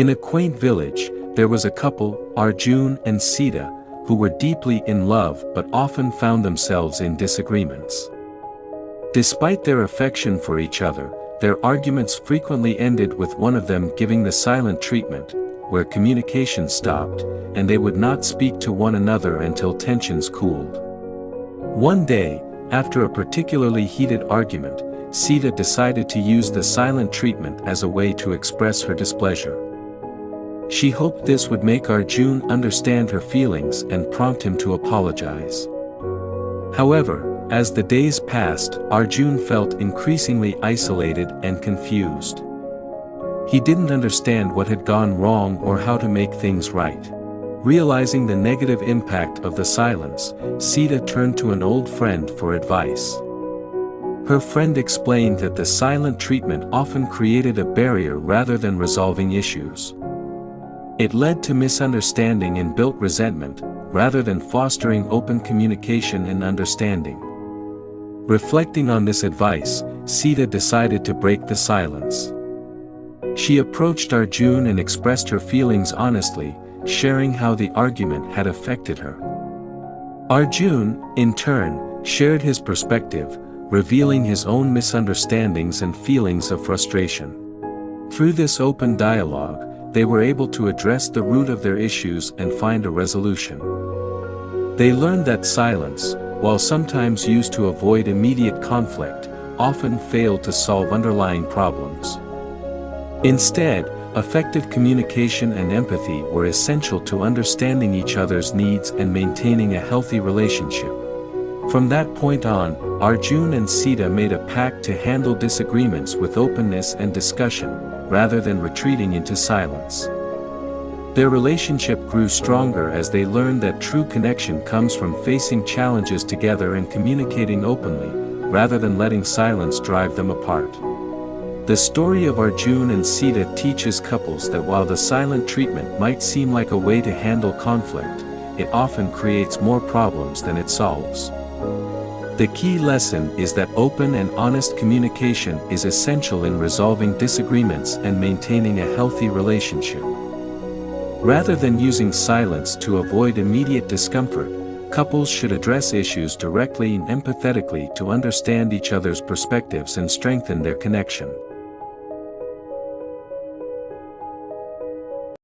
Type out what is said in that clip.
In a quaint village, there was a couple, Arjun and Sita, who were deeply in love but often found themselves in disagreements. Despite their affection for each other, their arguments frequently ended with one of them giving the silent treatment, where communication stopped, and they would not speak to one another until tensions cooled. One day, after a particularly heated argument, Sita decided to use the silent treatment as a way to express her displeasure. She hoped this would make Arjun understand her feelings and prompt him to apologize. However, as the days passed, Arjun felt increasingly isolated and confused. He didn't understand what had gone wrong or how to make things right. Realizing the negative impact of the silence, Sita turned to an old friend for advice. Her friend explained that the silent treatment often created a barrier rather than resolving issues. It led to misunderstanding and built resentment, rather than fostering open communication and understanding. Reflecting on this advice, Sita decided to break the silence. She approached Arjun and expressed her feelings honestly, sharing how the argument had affected her. Arjun, in turn, shared his perspective, revealing his own misunderstandings and feelings of frustration. Through this open dialogue, they were able to address the root of their issues and find a resolution. They learned that silence, while sometimes used to avoid immediate conflict, often failed to solve underlying problems. Instead, effective communication and empathy were essential to understanding each other's needs and maintaining a healthy relationship. From that point on, Arjun and Sita made a pact to handle disagreements with openness and discussion, rather than retreating into silence. Their relationship grew stronger as they learned that true connection comes from facing challenges together and communicating openly, rather than letting silence drive them apart. The story of Arjun and Sita teaches couples that while the silent treatment might seem like a way to handle conflict, it often creates more problems than it solves. The key lesson is that open and honest communication is essential in resolving disagreements and maintaining a healthy relationship. Rather than using silence to avoid immediate discomfort, couples should address issues directly and empathetically to understand each other's perspectives and strengthen their connection.